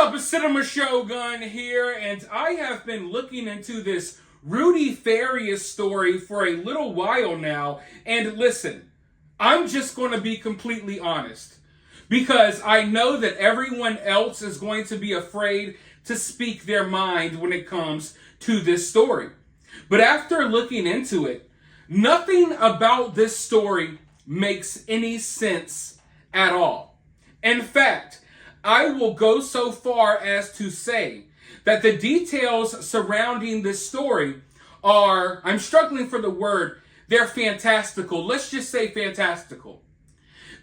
up? It's Cinema Shogun here, and I have been looking into this Rudy Farias story for a little while now. And listen, I'm just going to be completely honest, because I know that everyone else is going to be afraid to speak their mind when it comes to this story. But after looking into it, nothing about this story makes any sense at all. In fact, I will go so far as to say that the details surrounding this story are, I'm struggling for the word, they're fantastical. Let's just say fantastical.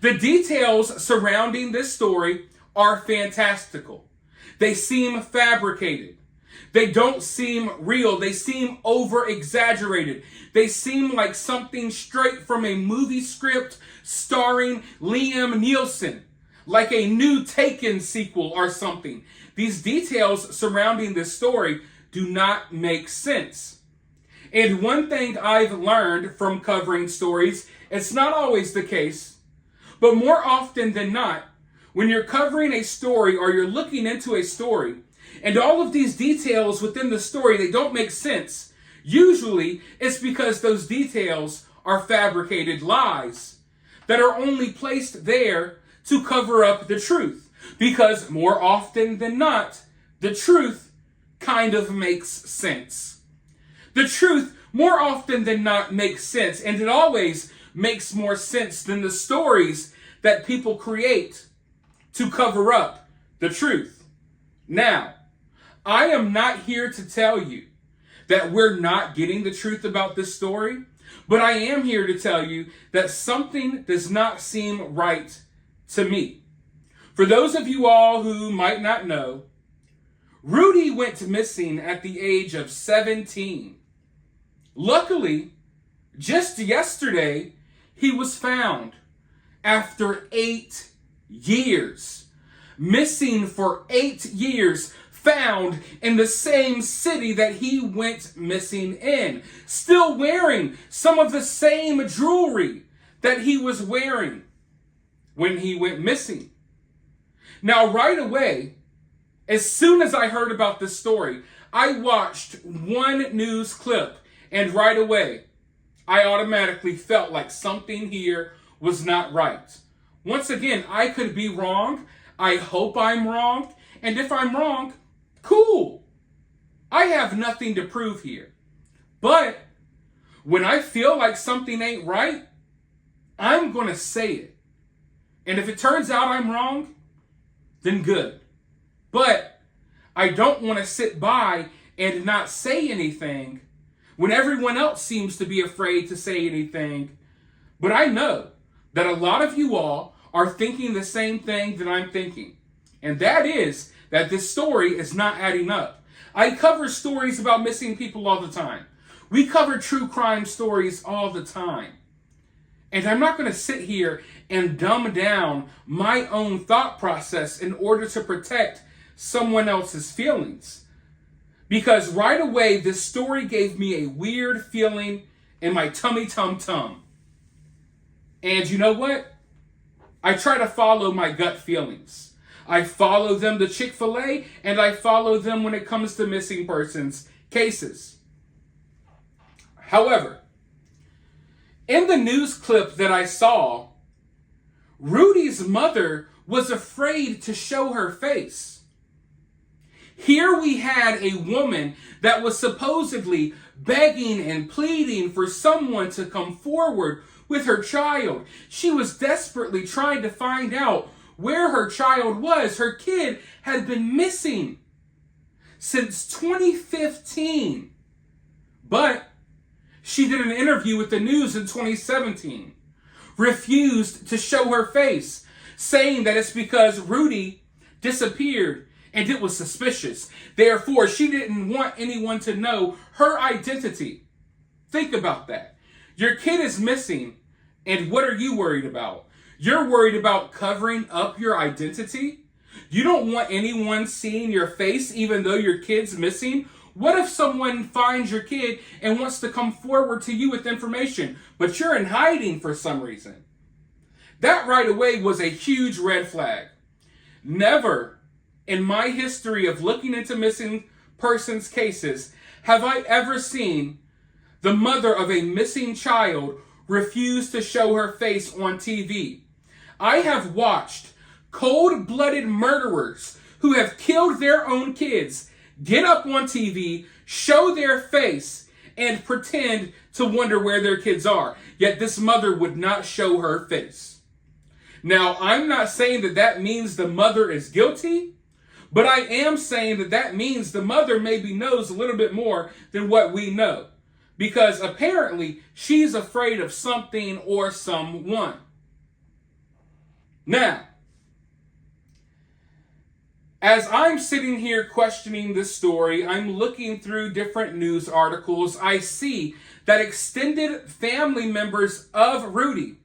The details surrounding this story are fantastical. They seem fabricated. They don't seem real. They seem over-exaggerated. They seem like something straight from a movie script starring Liam Neeson, like a new Taken sequel or something. These details surrounding this story do not make sense. And one thing I've learned from covering stories, it's not always the case, but more often than not, when you're covering a story or you're looking into a story, and all of these details within the story, they don't make sense, usually it's because those details are fabricated lies that are only placed there to cover up the truth. Because more often than not, the truth kind of makes sense. The truth more often than not makes sense, and it always makes more sense than the stories that people create to cover up the truth. Now, I am not here to tell you that we're not getting the truth about this story, but I am here to tell you that something does not seem right to me. For those of you all who might not know, Rudy went missing at the age of 17. Luckily, just yesterday, he was found after 8 years. Missing for 8 years, found in the same city that he went missing in. Still wearing some of the same jewelry that he was wearing when he went missing. Now, right away, as soon as I heard about this story, I watched one news clip, and right away, I automatically felt like something here was not right. Once again, I could be wrong. I hope I'm wrong. And if I'm wrong, cool. I have nothing to prove here. But when I feel like something ain't right, I'm going to say it. And if it turns out I'm wrong, then good. But I don't want to sit by and not say anything when everyone else seems to be afraid to say anything. But I know that a lot of you all are thinking the same thing that I'm thinking. And that is that this story is not adding up. I cover stories about missing people all the time. We cover true crime stories all the time. And I'm not going to sit here and dumb down my own thought process in order to protect someone else's feelings. Because right away, this story gave me a weird feeling in my tummy tum-tum. And you know what? I try to follow my gut feelings. I follow them to Chick-fil-A, and I follow them when it comes to missing persons cases. However, in the news clip that I saw, Rudy's mother was afraid to show her face. Here we had a woman that was supposedly begging and pleading for someone to come forward with her child. She was desperately trying to find out where her child was. Her kid had been missing since 2015. But she did an interview with the news in 2017, refused to show her face, saying that it's because Rudy disappeared and it was suspicious. Therefore, she didn't want anyone to know her identity. Think about that. Your kid is missing, and what are you worried about? You're worried about covering up your identity? You don't want anyone seeing your face even though your kid's missing? What if someone finds your kid and wants to come forward to you with information, but you're in hiding for some reason? That right away was a huge red flag. Never in my history of looking into missing persons cases have I ever seen the mother of a missing child refuse to show her face on TV. I have watched cold-blooded murderers who have killed their own kids get up on TV, show their face, and pretend to wonder where their kids are. Yet this mother would not show her face. Now, I'm not saying that that means the mother is guilty, but I am saying that that means the mother maybe knows a little bit more than what we know. Because apparently she's afraid of something or someone. Now, as I'm sitting here questioning this story, I'm looking through different news articles. I see that extended family members of Rudy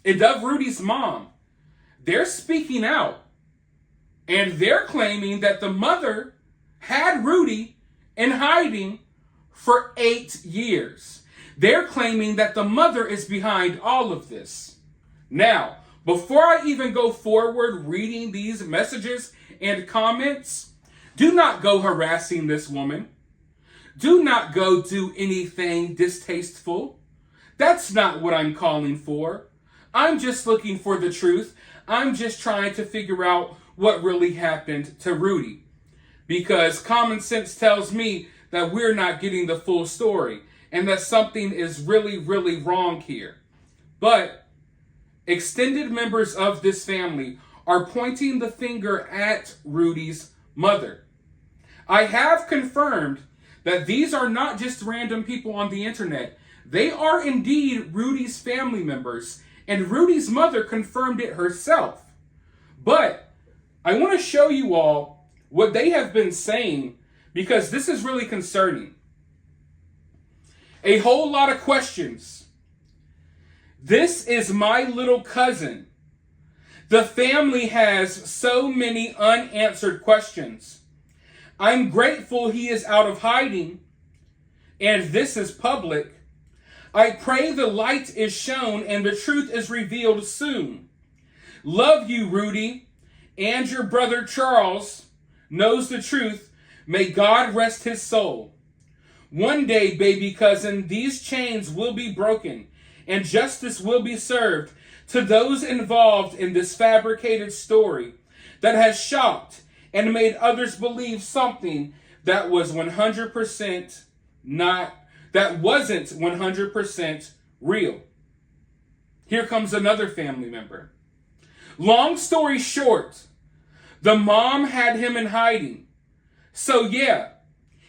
and of Rudy's mom, they're speaking out. And they're claiming that the mother had Rudy in hiding for 8 years. They're claiming that the mother is behind all of this. Now, before I even go forward reading these messages and comments, do not go harassing this woman. Do not go do anything distasteful. That's not what I'm calling for. I'm just looking for the truth. I'm just trying to figure out what really happened to Rudy. Because common sense tells me that we're not getting the full story and that something is really, really wrong here. But extended members of this family are pointing the finger at Rudy's mother. I have confirmed that these are not just random people on the internet. They are indeed Rudy's family members, and Rudy's mother confirmed it herself. But I want to show you all what they have been saying, because this is really concerning. A whole lot of questions. This is my little cousin. The family has so many unanswered questions. I'm grateful he is out of hiding, and this is public. I pray the light is shown and the truth is revealed soon. Love you, Rudy, and your brother Charles knows the truth. May God rest his soul. One day, baby cousin, these chains will be broken and justice will be served to those involved in this fabricated story that has shocked and made others believe something that was 100% that wasn't 100% real. Here comes another family member. Long story short, the mom had him in hiding. So yeah,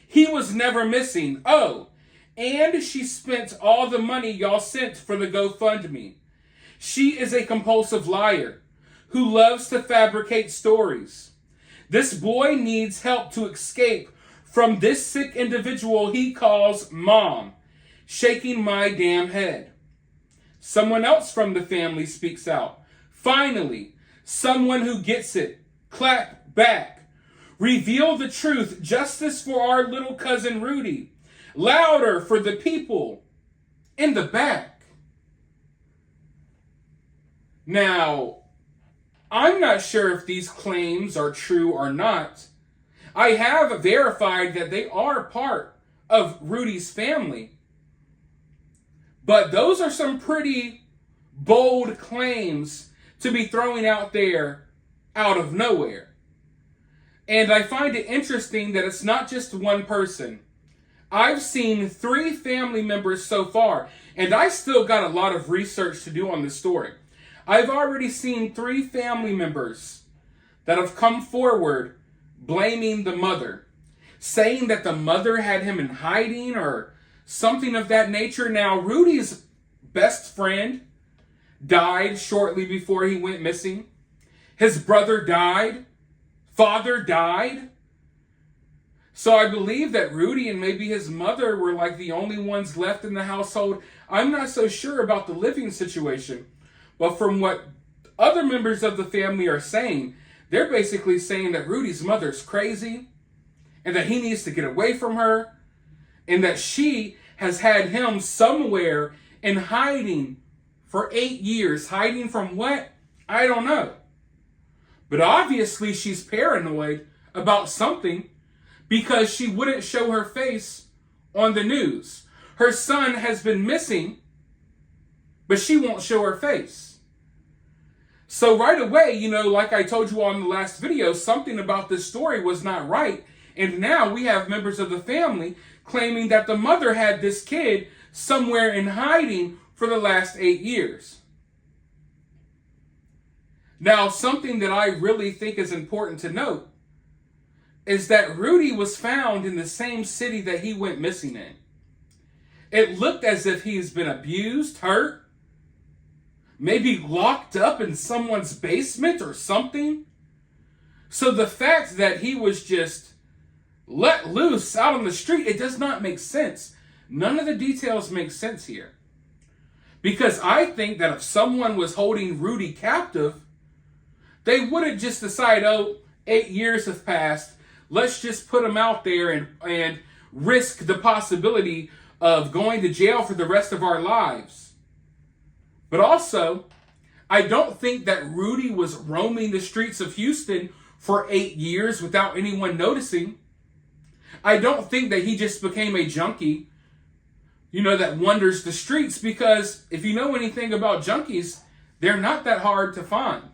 he was never missing. Oh, and she spent all the money y'all sent for the GoFundMe. She is a compulsive liar who loves to fabricate stories. This boy needs help to escape from this sick individual he calls mom. Shaking my damn head. Someone else from the family speaks out. Finally, someone who gets it. Clap back. Reveal the truth. Justice for our little cousin Rudy. Louder for the people in the back. Now, I'm not sure if these claims are true or not. I have verified that they are part of Rudy's family. But those are some pretty bold claims to be throwing out there out of nowhere. And I find it interesting that it's not just one person. I've seen 3 family members so far, and I still got a lot of research to do on this story. I've already seen 3 family members that have come forward blaming the mother, saying that the mother had him in hiding or something of that nature. Now, Rudy's best friend died shortly before he went missing. His brother died. Father died. So I believe that Rudy and maybe his mother were like the only ones left in the household. I'm not so sure about the living situation. But from what other members of the family are saying, they're basically saying that Rudy's mother's crazy and that he needs to get away from her and that she has had him somewhere in hiding for 8 years. Hiding from what? I don't know. But obviously she's paranoid about something because she wouldn't show her face on the news. Her son has been missing, but she won't show her face. So right away, like I told you on the last video, something about this story was not right. And now we have members of the family claiming that the mother had this kid somewhere in hiding for the last 8 years. Now, something that I really think is important to note is that Rudy was found in the same city that he went missing in. It looked as if he's been abused, hurt, maybe locked up in someone's basement or something. So the fact that he was just let loose out on the street, it does not make sense. None of the details make sense here. Because I think that if someone was holding Rudy captive, they wouldn't just decide, 8 years have passed, let's just put him out there and risk the possibility of going to jail for the rest of our lives. But also, I don't think that Rudy was roaming the streets of Houston for 8 years without anyone noticing. I don't think that he just became a junkie, that wanders the streets, because if you know anything about junkies, they're not that hard to find.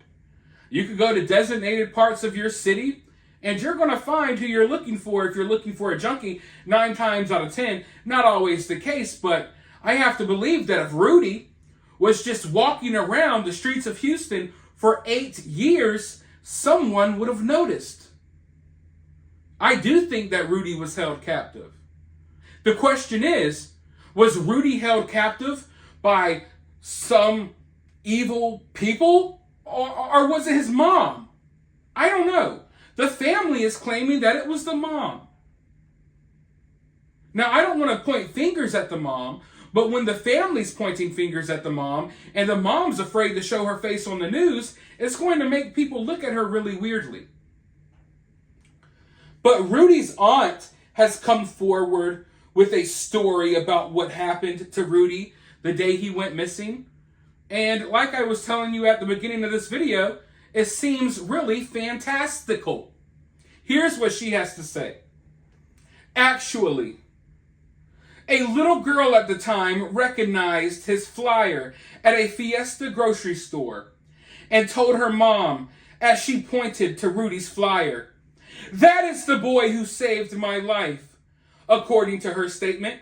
You could go to designated parts of your city, and you're going to find who you're looking for if you're looking for a junkie 9 times out of 10. Not always the case, but I have to believe that if Rudy was just walking around the streets of Houston for 8 years, someone would have noticed. I do think that Rudy was held captive. The question is, was Rudy held captive by some evil people? Or was it his mom? I don't know. The family is claiming that it was the mom. Now, I don't want to point fingers at the mom, but when the family's pointing fingers at the mom and the mom's afraid to show her face on the news, it's going to make people look at her really weirdly. But Rudy's aunt has come forward with a story about what happened to Rudy the day he went missing. And like I was telling you at the beginning of this video, it seems really fantastical. Here's what she has to say. Actually, a little girl at the time recognized his flyer at a Fiesta grocery store and told her mom as she pointed to Rudy's flyer, "That is the boy who saved my life," according to her statement.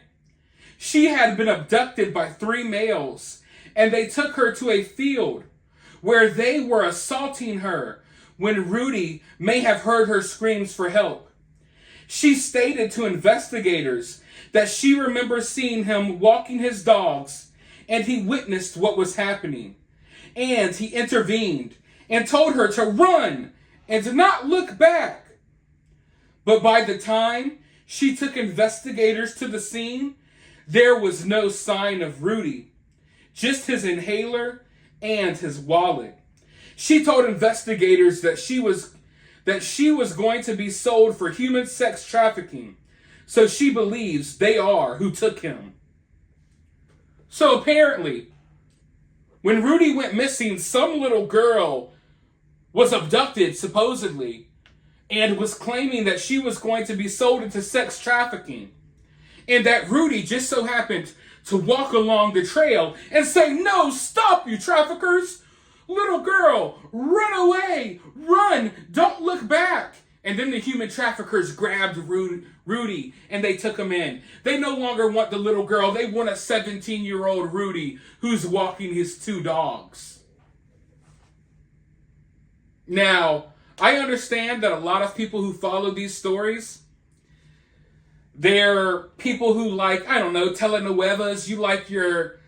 She had been abducted by 3 males, and they took her to a field where they were assaulting her when Rudy may have heard her screams for help. She stated to investigators that she remembers seeing him walking his dogs, and he witnessed what was happening. And he intervened and told her to run and to not look back. But by the time she took investigators to the scene, there was no sign of Rudy, just his inhaler and his wallet. She told investigators that she was going to be sold for human sex trafficking, so she believes they are who took him. So apparently, when Rudy went missing, some little girl was abducted, supposedly, and was claiming that she was going to be sold into sex trafficking, and that Rudy just so happened to walk along the trail and say, "No, stop, you traffickers! Little girl, run away! Run! Don't look back!" And then the human traffickers grabbed Rudy and they took him in. They no longer want the little girl. They want a 17-year-old Rudy who's walking his 2 dogs. Now, I understand that a lot of people who follow these stories, they're people who like, I don't know, telenovelas. You like your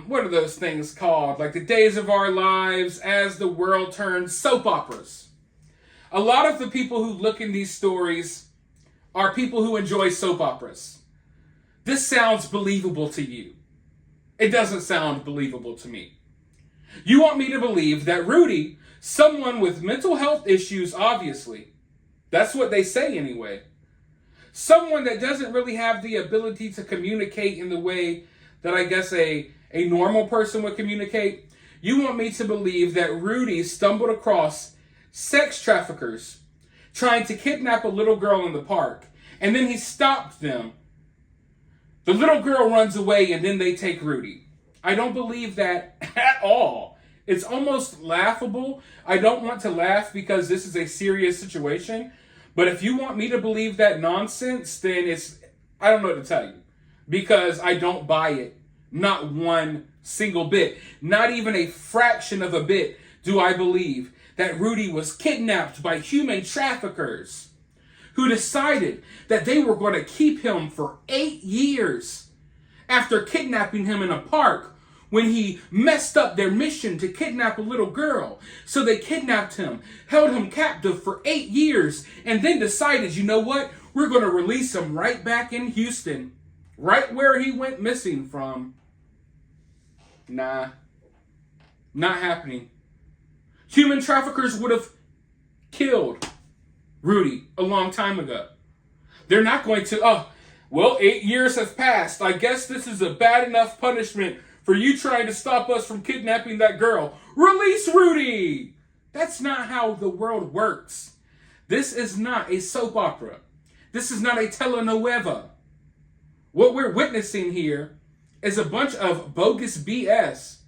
what are those things called? Like the Days of Our Lives, As the World Turns, soap operas. A lot of the people who look in these stories are people who enjoy soap operas. This sounds believable to you. It doesn't sound believable to me. You want me to believe that Rudy, someone with mental health issues, obviously, that's what they say anyway, someone that doesn't really have the ability to communicate in the way that I guess a normal person would communicate, You want me to believe that Rudy stumbled across sex traffickers trying to kidnap a little girl in the park, and then he stopped them. The little girl runs away, and then they take Rudy. I don't believe that at all. It's almost laughable. I don't want to laugh because this is a serious situation. But if you want me to believe that nonsense, then I don't know what to tell you. Because I don't buy it. Not one single bit. Not even a fraction of a bit do I believe that Rudy was kidnapped by human traffickers who decided that they were going to keep him for 8 years after kidnapping him in a park when he messed up their mission to kidnap a little girl. So they kidnapped him, held him captive for 8 years, and then decided, you know what? We're going to release him right back in Houston, right where he went missing from. Nah, not happening. Human traffickers would have killed Rudy a long time ago. They're not going to, 8 years have passed. I guess this is a bad enough punishment for you trying to stop us from kidnapping that girl. Release Rudy! That's not how the world works. This is not a soap opera. This is not a telenovela. What we're witnessing here is a bunch of bogus BS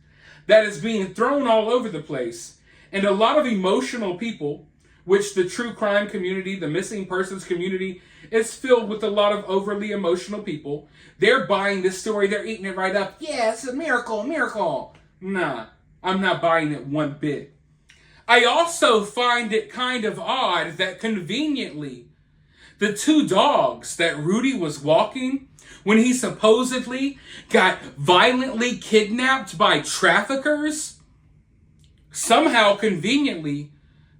that is being thrown all over the place. And a lot of emotional people, which the true crime community, the missing persons community, is filled with a lot of overly emotional people. They're buying this story. They're eating it right up. Yeah, it's a miracle, miracle. Nah, I'm not buying it one bit. I also find it kind of odd that conveniently, the 2 dogs that Rudy was walking when he supposedly got violently kidnapped by traffickers, somehow conveniently,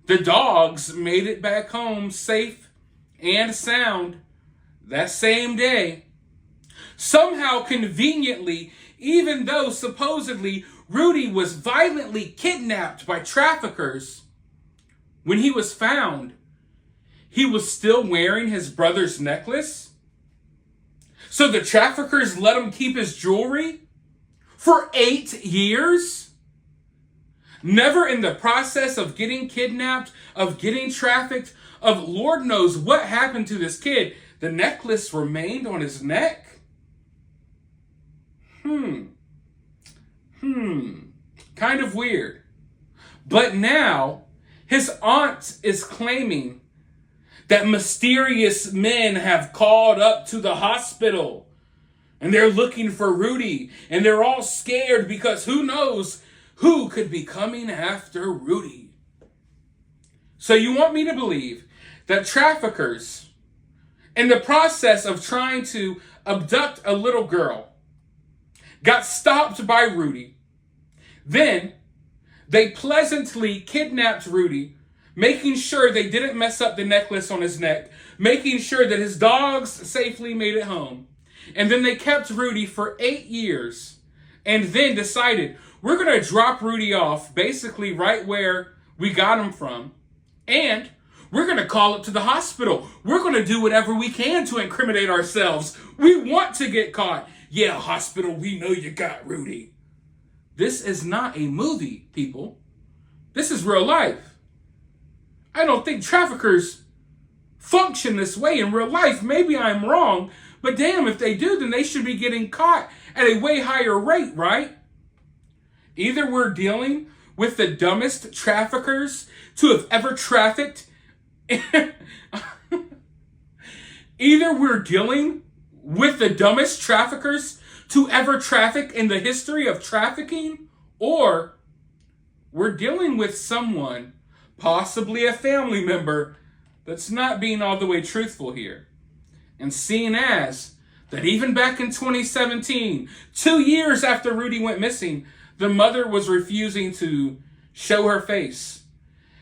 the dogs made it back home safe and sound that same day. Somehow conveniently, even though supposedly Rudy was violently kidnapped by traffickers, when he was found, he was still wearing his brother's necklace. So the traffickers let him keep his jewelry for 8 years? Never in the process of getting kidnapped, of getting trafficked, of Lord knows what happened to this kid, the necklace remained on his neck? Kind of weird. But now, his aunt is claiming that mysterious men have called up to the hospital and they're looking for Rudy, and they're all scared because who knows who could be coming after Rudy. So you want me to believe that traffickers, in the process of trying to abduct a little girl, got stopped by Rudy. Then they pleasantly kidnapped Rudy, making sure they didn't mess up the necklace on his neck, making sure that his dogs safely made it home. And then they kept Rudy for 8 years and then decided, we're going to drop Rudy off basically right where we got him from, and we're going to call it to the hospital. We're going to do whatever we can to incriminate ourselves. We want to get caught. Yeah, hospital, we know you got Rudy. This is not a movie, people. This is real life. I don't think traffickers function this way in real life. Maybe I'm wrong, but damn, if they do, then they should be getting caught at a way higher rate, right? Either we're dealing with the dumbest traffickers to have ever trafficked. Either we're dealing with the dumbest traffickers to ever traffic in the history of trafficking, or we're dealing with someone, possibly a family member, that's not being all the way truthful here. And seeing as that even back in 2017, 2 years after Rudy went missing, the mother was refusing to show her face.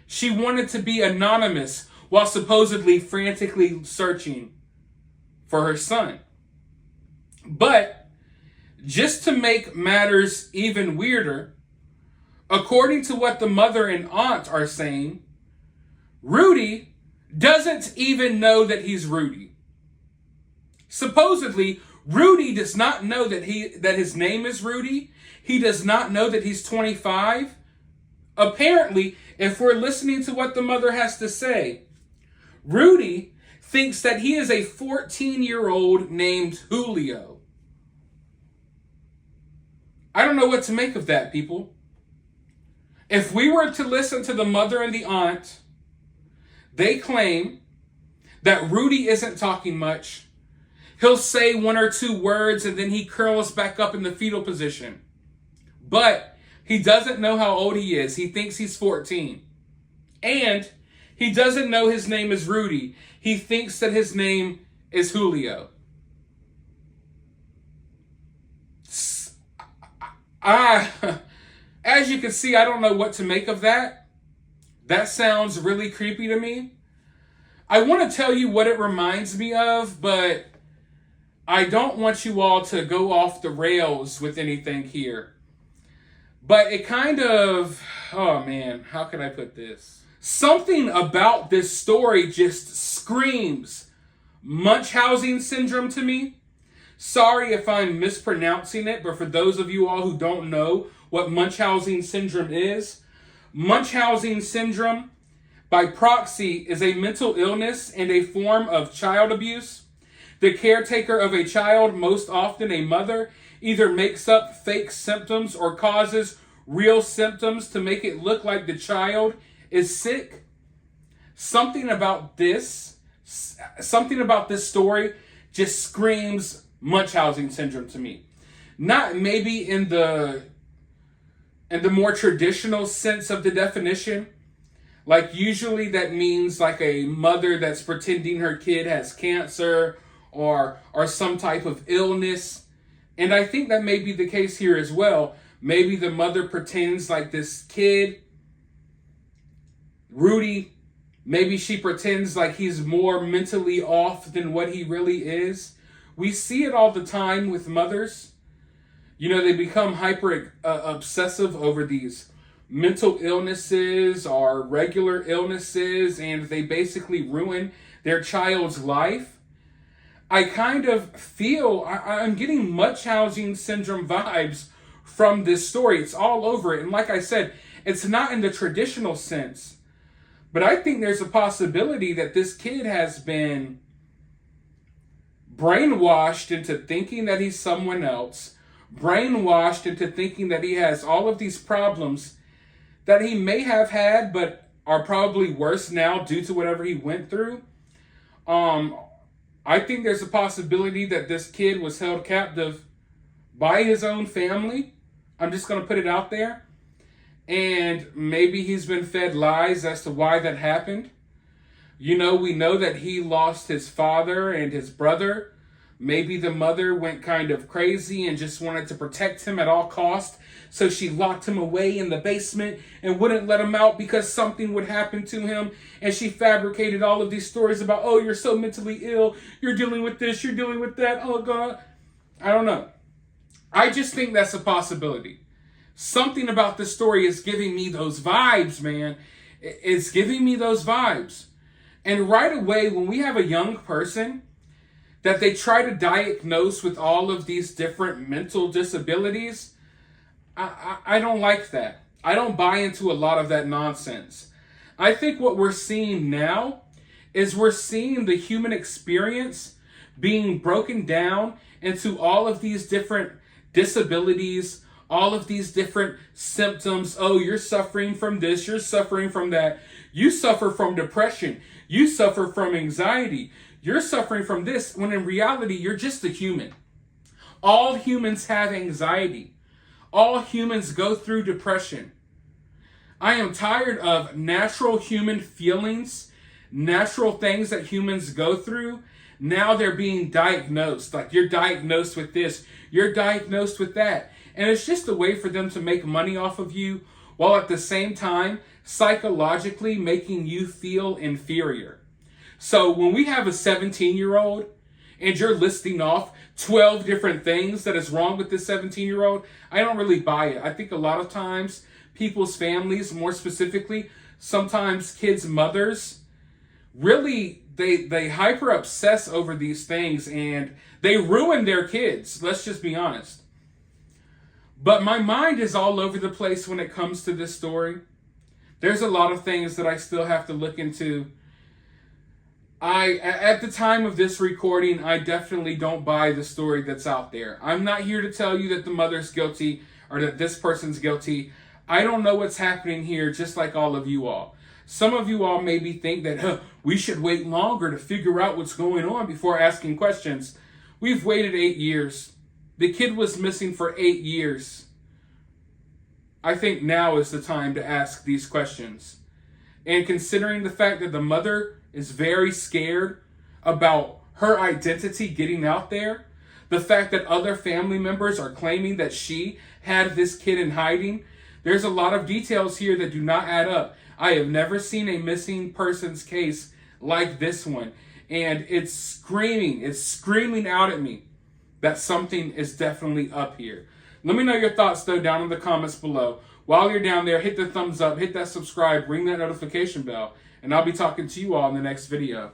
She wanted to be anonymous while supposedly frantically searching for her son. But just to make matters even weirder, according to what the mother and aunt are saying, Rudy doesn't even know that he's Rudy. Supposedly, Rudy does not know that his name is Rudy. He does not know that he's 25. Apparently, if we're listening to what the mother has to say, Rudy thinks that he is a 14-year-old named Julio. I don't know what to make of that, people. If we were to listen to the mother and the aunt, they claim that Rudy isn't talking much. He'll say one or two words and then he curls back up in the fetal position. But he doesn't know how old he is. He thinks he's 14. And he doesn't know his name is Rudy. He thinks that his name is Julio. As you can see, I don't know what to make of that. That sounds really creepy to me. I want to tell you what it reminds me of, but I don't want you all to go off the rails with anything here. But it kind of, oh man, how can I put this? Something about this story just screams Munchausen Syndrome to me. Sorry if I'm mispronouncing it, but for those of you all who don't know what Munchausen Syndrome is, Munchausen Syndrome, by proxy, is a mental illness and a form of child abuse. The caretaker of a child, most often a mother, either makes up fake symptoms or causes real symptoms to make it look like the child is sick. Something about this story just screams Munchausen Syndrome to me. Not maybe in the more traditional sense of the definition. Like usually that means like a mother that's pretending her kid has cancer or some type of illness. And I think that may be the case here as well. Maybe the mother pretends like this kid, Rudy, maybe she pretends like he's more mentally off than what he really is. We see it all the time with mothers. You know, they become hyper obsessive over these mental illnesses or regular illnesses, and they basically ruin their child's life. I kind of feel I'm getting Munchausen Syndrome vibes from this story. It's all over it. And like I said, it's not in the traditional sense. But I think there's a possibility that this kid has been brainwashed into thinking that he's someone else, brainwashed into thinking that he has all of these problems that he may have had, but are probably worse now due to whatever he went through. I think there's a possibility that this kid was held captive by his own family. I'm just going to put it out there. And maybe he's been fed lies as to why that happened. You know, we know that he lost his father and his brother. Maybe the mother went kind of crazy and just wanted to protect him at all costs. So she locked him away in the basement and wouldn't let him out because something would happen to him. And she fabricated all of these stories about, oh, you're so mentally ill. You're dealing with this. You're dealing with that. Oh, God. I don't know. I just think that's a possibility. Something about this story is giving me those vibes, man. It's giving me those vibes. And right away, when we have a young person that they try to diagnose with all of these different mental disabilities, I don't like that. I don't buy into a lot of that nonsense. I think what we're seeing now is we're seeing the human experience being broken down into all of these different disabilities, all of these different symptoms. Oh, you're suffering from this, you're suffering from that. You suffer from depression. You suffer from anxiety. You're suffering from this, when in reality, you're just a human. All humans have anxiety. All humans go through depression. I am tired of natural human feelings, natural things that humans go through. Now they're being diagnosed. Like, you're diagnosed with this, you're diagnosed with that. And it's just a way for them to make money off of you, while at the same time psychologically making you feel inferior. So when we have a 17-year-old and you're listing off 12 different things that is wrong with this 17-year-old, I don't really buy it. I think a lot of times people's families, more specifically, sometimes kids' mothers, really they hyper obsess over these things and they ruin their kids. Let's just be honest. But my mind is all over the place when it comes to this story. There's a lot of things that I still have to look into. At the time of this recording, I definitely don't buy the story that's out there. I'm not here to tell you that the mother's guilty or that this person's guilty. I don't know what's happening here, just like all of you all. Some of you all maybe think that we should wait longer to figure out what's going on before asking questions. We've waited 8 years. The kid was missing for 8 years. I think now is the time to ask these questions. And considering the fact that the mother is very scared about her identity getting out there, the fact that other family members are claiming that she had this kid in hiding, there's a lot of details here that do not add up. I have never seen a missing persons case like this one. And it's screaming out at me that something is definitely up here. Let me know your thoughts, though, down in the comments below. While you're down there, hit the thumbs up, hit that subscribe, ring that notification bell, and I'll be talking to you all in the next video.